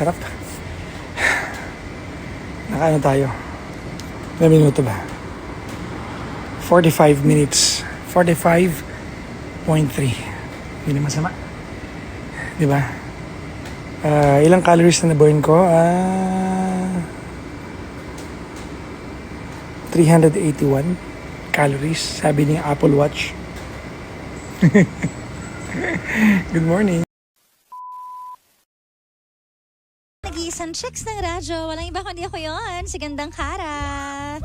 sarap. Nakaano tayo? Ilang minuto ba? 45 minutes. 45.3. Hindi na masama. Diba? Ilang calories na na-burn ko? 381 calories. Sabi ni Apple Watch. Good morning. Nag-iisang checks ng radyo. Walang iba kundi ako yun. Si Gandang Kara.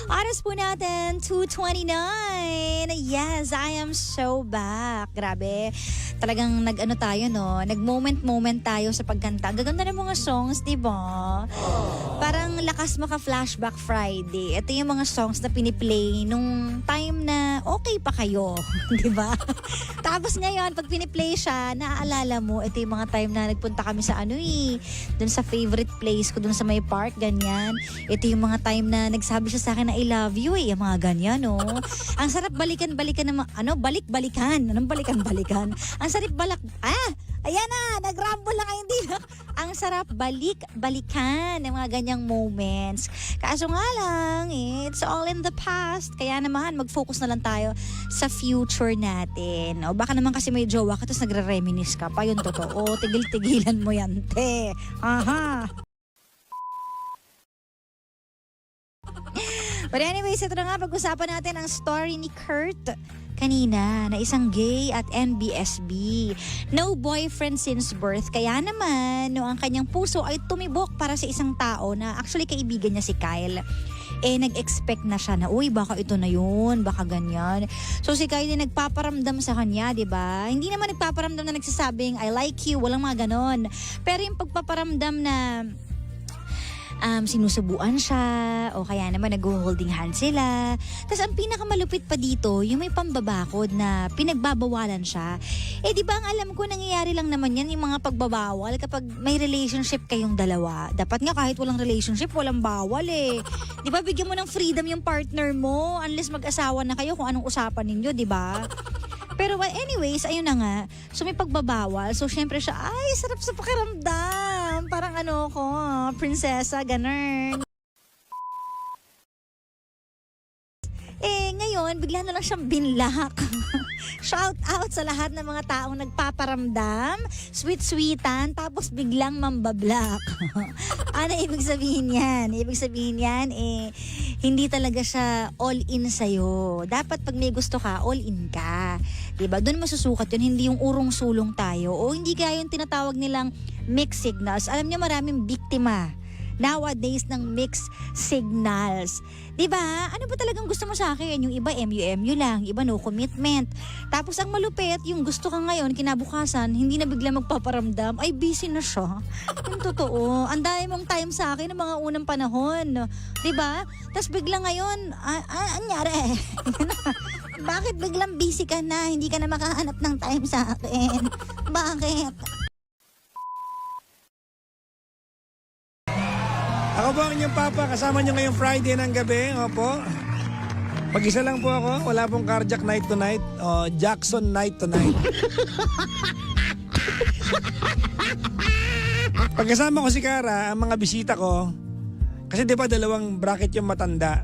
Oras po natin, 2:29. Yes, I am so back. Grabe. Talagang nag-ano tayo, no? Nag-moment tayo sa pagkanta. Gaganda ng mga songs, di ba? Parang lakas maka-flashback Friday. Ito yung mga songs na piniplay nung time na okay pa kayo. Di ba? Tapos ngayon, pag piniplay siya, naaalala mo, ito yung mga time na nagpunta kami sa dun sa favorite place ko, dun sa may park, ganyan. Ito yung mga time na nagsabi siya sa akin na I love you, yung mga ganyan, no? Ang sarap balikan-balikan ng balik-balikan. Anong balikan-balikan? Ang sarap ayan na, nag-rumble lang kayo, hindi na. Ang sarap balik-balikan ng mga ganyang moments. Kaso nga lang, it's all in the past. Kaya naman, mag-focus na lang tayo sa future natin. O baka naman kasi may jowa ka, tapos nagre-reminisce ka pa, yun totoo. Tigil-tigilan mo yan, te. Aha. But anyways, ito na nga, pag-usapan natin ang story ni Kurt kanina na isang gay at NBSB. No boyfriend since birth. Kaya naman, no, ang kanyang puso ay tumibok para sa isang tao na actually kaibigan niya si Kyle. Nag-expect na siya na, uy, baka ito na yun, baka ganyan. So si Kyle ay nagpaparamdam sa kanya, di ba? Hindi naman nagpaparamdam na nagsasabing, I like you, walang mga ganon. Pero yung pagpaparamdam na sinusubuan siya o kaya naman nag-holding hands sila. Tapos ang pinakamalupit pa dito, yung may pambabakod na pinagbabawalan siya. Di ba ang alam ko nangyayari lang naman yan yung mga pagbabawal kapag may relationship kayong dalawa. Dapat nga kahit walang relationship, walang bawal eh. Di ba bigyan mo ng freedom yung partner mo unless mag-asawa na kayo kung anong usapan ninyo, di ba? Pero anyways, ayun na nga. So may pagbabawal. So syempre siya, ay, sarap sa pakiramdam. Parang prinsesa, ganun. Ngayon, bigla na lang siyang binlak. Shout out sa lahat ng mga taong nagpaparamdam, sweet-sweetan, tapos biglang mambablak. Ano ibig sabihin yan? Ibig sabihin yan, hindi talaga siya all-in sa'yo. Dapat pag may gusto ka, all-in ka. Diba? Doon masusukat yun, hindi yung urong-sulong tayo. O hindi kaya yung tinatawag nilang mixed signals. Alam niyo maraming biktima nowadays ng mixed signals. Diba? Ano ba talagang gusto mo sa akin? Yung iba MU lang, iba no commitment. Tapos ang malupit, yung gusto ka ngayon, kinabukasan, hindi na bigla magpaparamdam, ay busy na siya. Yung totoo. Ang dami mong time sa akin ng mga unang panahon. Diba? Tapos bigla ngayon, anyari? Bakit biglang busy ka na? Hindi ka na makahanap ng time sa akin. Bakit? Ako po ang inyong papa, kasama nyo ngayong Friday ng gabi. Opo. Pag-isa lang po ako, wala pong carjack night tonight. O Jackson night tonight. Pagkasama ko si Kara, ang mga bisita ko, kasi di ba dalawang bracket yung matanda.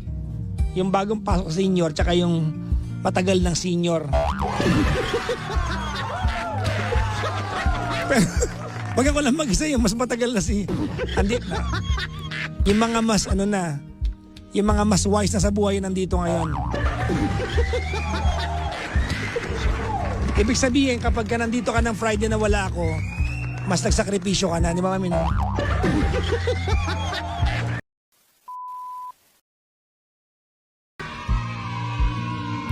Yung bagong pasok senior, tsaka yung matagal ng senior. Pero, pag ako lang mag-isa, yung mas matagal na andit na. Yung mga mas yung mga mas wise na sa buhay nandito ngayon. Ibig sabihin, kapag ka nandito ka ng Friday na wala ako, mas nagsakripisyo ka na, di ba kami no?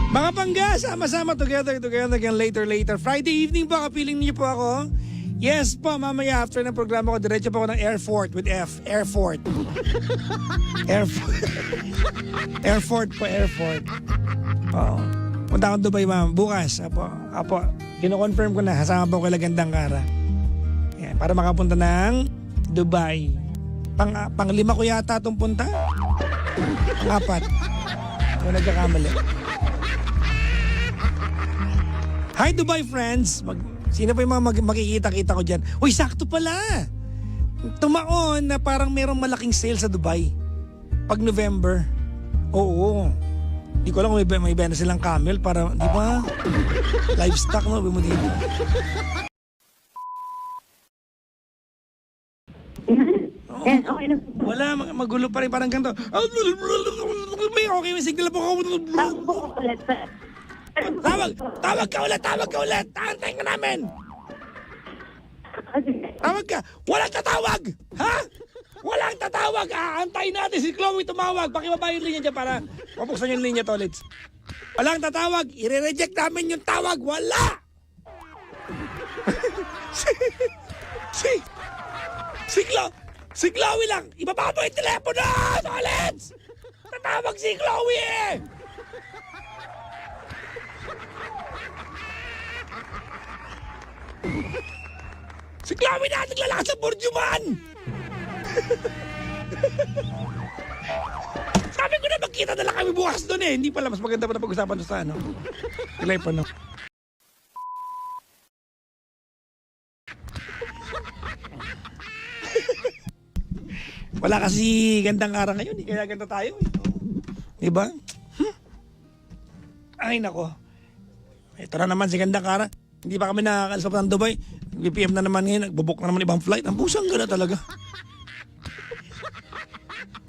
Mga pangga, sama-sama together again later. Friday evening po, kapiling niyo po ako. Yes po, mamaya after ng programa ko, diretso po ako ng Airfort with F. Airfort. Airfort po, Airfort. Oo. Punta akong Dubai, ma'am. Bukas. Apo. Kino-confirm ko na. Kasama po ko kay Gandang Kara. Yan, para makapunta ng Dubai. Pang-lima ko yata itong punta. Pang-apat. Kung nagkakamali. Hi Dubai friends! Sino pa yung mga makikita-kita ko dyan? Uy, sakto pala! tumaon na parang merong malaking sale sa Dubai. Pag November. Oo. Di ko alam kung may benta silang camel para, di ba? Livestock, no? Mo dito. Okay na. Wala, magulo pa rin. Parang ganito. May okay, may signal po ako. Ulit. Tawag ka ulit. Taantayin ka namin. Tawag ka. Walang tatawag. Ha? Walang tatawag. Aantayin natin si Chloe tumawag. Pakibaba yung linya dyan para mapuksan yung linya, Tolits. Walang tatawag. I-reject namin yung tawag. Wala. Si Chloe lang. Ibaba mo yung telepono, Tolits. Tatawag si Chloe eh. Si Chloe natin lalakas sa Burjuman! Sabi ko na magkita na lang kami bukas doon eh. Hindi pala, mas maganda pa na pag-usapan doon sa ano. Telepono. Wala kasi gandang araw ngayon. Kaya ganda tayo eh. Diba? Ay nako. Ito na naman si gandang araw. Hindi pa kami nakakalis pa ng Dubai. BPM na naman ngayon. Nagbubuk na naman ibang flight. Ang pusang gana talaga.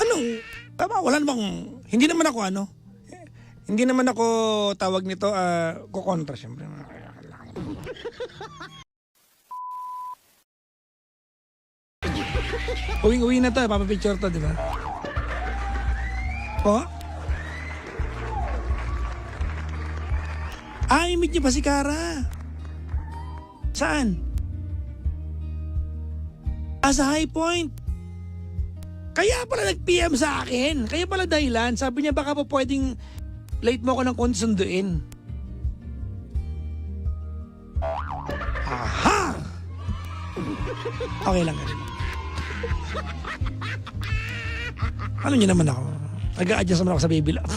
Anong? Tama, wala namang... Hindi naman ako ano. Hindi naman ako tawag nito kukontra syempre. Uwing-uwi na to. Papapicture to, di ba? Oh? I-meet niyo pa si Kara. Saan? Sa High Point. Kaya pala nag-PM sa akin. Kaya pala dahilan. Sabi niya baka po pwedeng late mo ako ng konti sunduin. Aha! Okay lang. Ano niyo naman ako? Nag-a-adjust naman ako sa baby lang.